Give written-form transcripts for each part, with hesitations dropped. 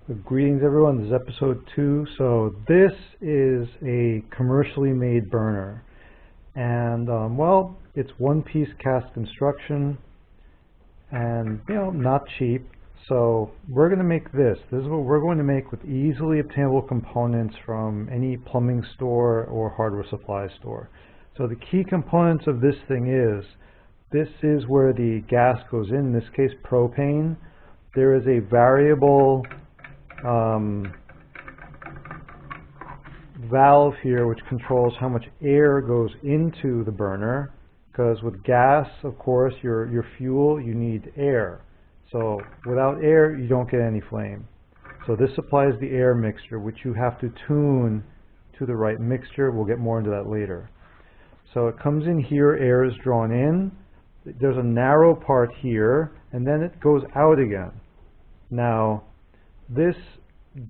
Greetings everyone, this is episode 2. So this is a commercially made burner, and well, it's one piece cast construction and not cheap. So we're going to make this is what we're going to make with easily obtainable components from any plumbing store or hardware supply store. So the key components of this thing this is where the gas goes in this case propane. There is a variable valve here which controls how much air goes into the burner, because with gas, of course, your fuel, you need air. So without air you don't get any flame. So this supplies the air mixture, which you have to tune to the right mixture. We'll get more into that later. So it comes in here, air is drawn in, there's a narrow part here, and then it goes out again. Now this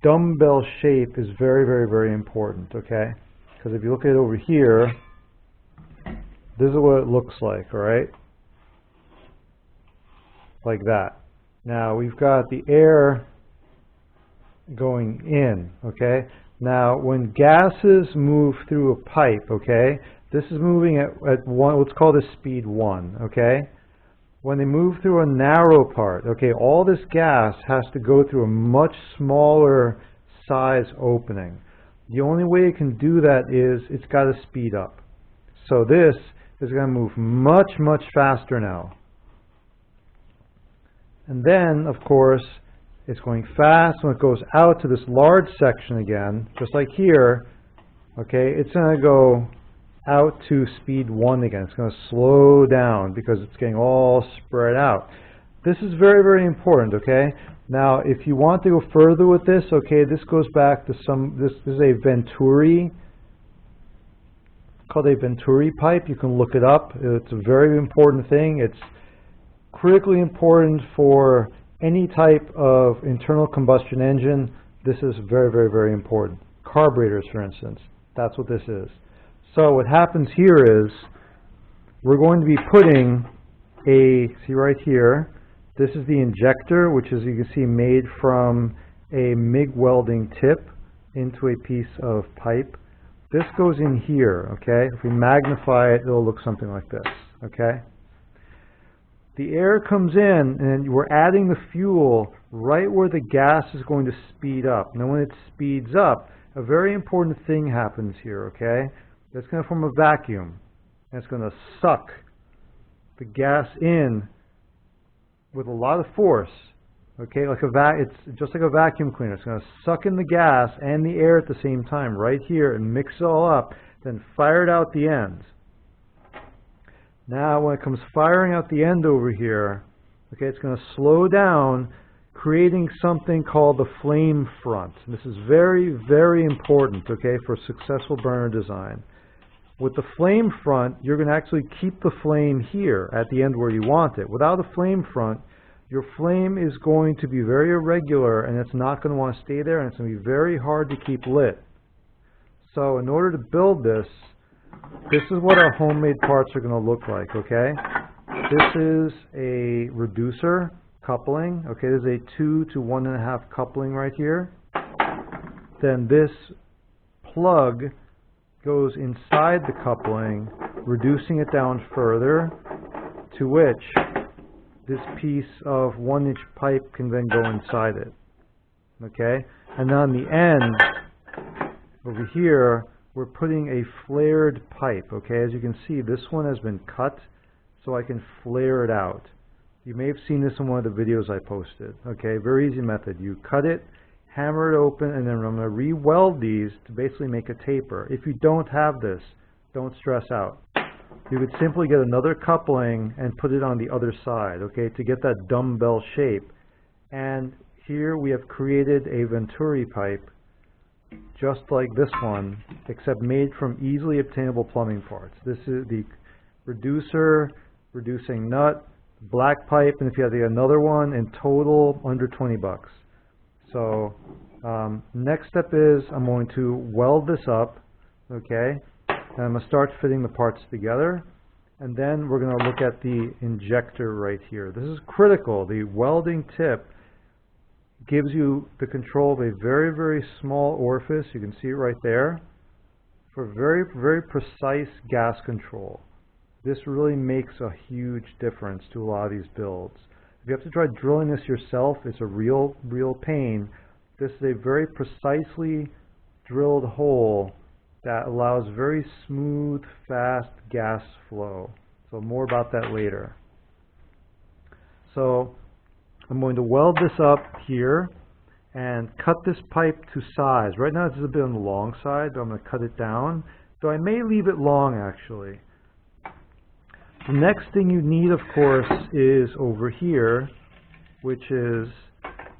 dumbbell shape is very, very, very important, okay? Because if you look at it over here, this is what it looks like, all right? Like that. Now we've got the air going in, okay? Now when gases move through a pipe, okay, this is moving at what's called a speed 1, okay? When they move through a narrow part, okay, all this gas has to go through a much smaller size opening. The only way it can do that is it's got to speed up. So this is going to move much, much faster now. And then, of course, it's going fast. When it goes out to this large section again, just like here, okay, it's going to go out to speed 1 again. It's going to slow down because it's getting all spread out. This is very, very important, okay? Now, if you want to go further with this, okay, this goes back to this is a Venturi, called a Venturi pipe. You can look it up. It's a very important thing. It's critically important for any type of internal combustion engine. This is very, very, very important. Carburetors, for instance, that's what this is. So what happens here is we're going to be putting see right here, this is the injector, which is, you can see, made from a MIG welding tip into a piece of pipe. This goes in here, okay? If we magnify it, it'll look something like this, okay? The air comes in and we're adding the fuel right where the gas is going to speed up. Now when it speeds up, a very important thing happens here, okay? It's going to form a vacuum, and it's going to suck the gas in with a lot of force, okay? Like it's just like a vacuum cleaner. It's going to suck in the gas and the air at the same time right here and mix it all up, then fire it out the end. Now when it comes firing out the end over here, okay, it's going to slow down, creating something called the flame front. This is very, very important, okay, for successful burner design. With the flame front, you're going to actually keep the flame here at the end where you want it. Without a flame front, your flame is going to be very irregular, and it's not going to want to stay there, and it's going to be very hard to keep lit. So in order to build this is what our homemade parts are going to look like, okay? This is a reducer coupling, okay? There's a 2 to 1.5 coupling right here. Then this plug goes inside the coupling, reducing it down further, to which this piece of 1-inch pipe can then go inside it, okay? And then on the end, over here, we're putting a flared pipe, okay? As you can see, this one has been cut, so I can flare it out. You may have seen this in one of the videos I posted, okay? Very easy method. You cut it, hammer it open, and then I'm going to re-weld these to basically make a taper. If you don't have this, don't stress out. You could simply get another coupling and put it on the other side, okay, to get that dumbbell shape. And here we have created a Venturi pipe just like this one, except made from easily obtainable plumbing parts. This is the reducer, reducing nut, black pipe, and if you have another one, in total under 20 bucks. So next step is I'm going to weld this up, okay, and I'm going to start fitting the parts together, and then we're going to look at the injector right here. This is critical. The welding tip gives you the control of a very, very small orifice. You can see it right there, for very, very precise gas control. This really makes a huge difference to a lot of these builds. If you have to try drilling this yourself, it's a real pain. This is a very precisely drilled hole that allows very smooth, fast gas flow. So more about that later. So I'm going to weld this up here and cut this pipe to size. Right now it's a bit on the long side, but I'm going to cut it down. So I may leave it long actually. The next thing you need, of course, is over here, which is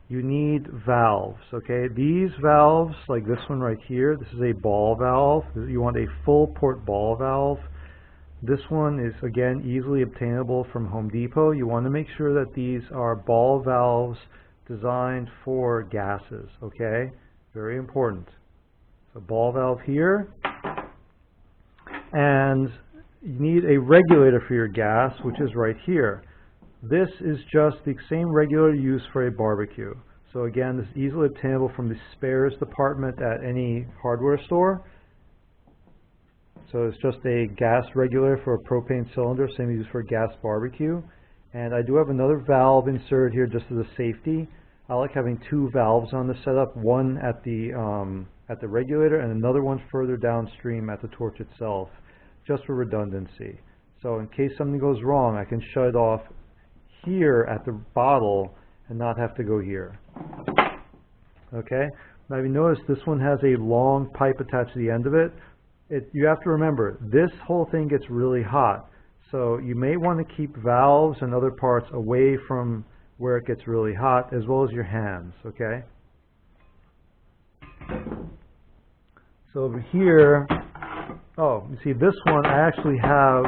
you need valves, okay? These valves, like this one right here, this is a ball valve. You want a full port ball valve. This one is, again, easily obtainable from Home Depot. You want to make sure that these are ball valves designed for gases, okay? Very important. So ball valve here. And you need a regulator for your gas, which is right here. This is just the same regulator used for a barbecue. So again, this is easily obtainable from the spares department at any hardware store. So it's just a gas regulator for a propane cylinder, same used for a gas barbecue. And I do have another valve inserted here just as a safety. I like having two valves on the setup, one at the regulator and another one further downstream at the torch itself, just for redundancy. So in case something goes wrong, I can shut it off here at the bottle and not have to go here. Okay? Now you notice this one has a long pipe attached to the end of it. You have to remember, this whole thing gets really hot. So you may want to keep valves and other parts away from where it gets really hot, as well as your hands, okay? So over here, oh, you see this one, I actually have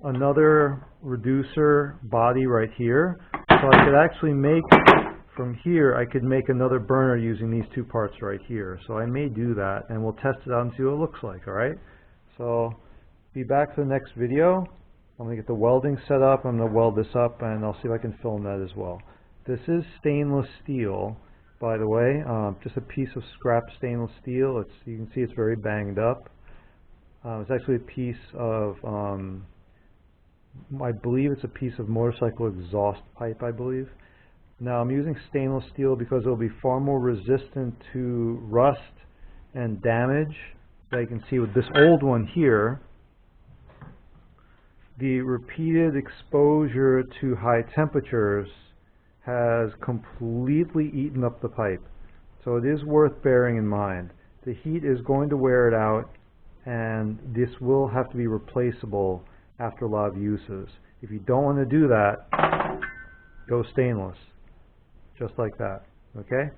another reducer body right here. So I could actually make, from here, I could make another burner using these two parts right here. So I may do that, and we'll test it out and see what it looks like, all right? So be back for the next video. I'm going to get the welding set up. I'm going to weld this up, and I'll see if I can film that as well. This is stainless steel, by the way, just a piece of scrap stainless steel. You can see it's very banged up. It's actually a piece of, I believe it's a piece of motorcycle exhaust pipe, I believe. Now I'm using stainless steel because it will be far more resistant to rust and damage. That you can see with this old one here, the repeated exposure to high temperatures has completely eaten up the pipe. So it is worth bearing in mind. The heat is going to wear it out, and this will have to be replaceable after a lot of uses. If you don't want to do that, go stainless, just like that, okay?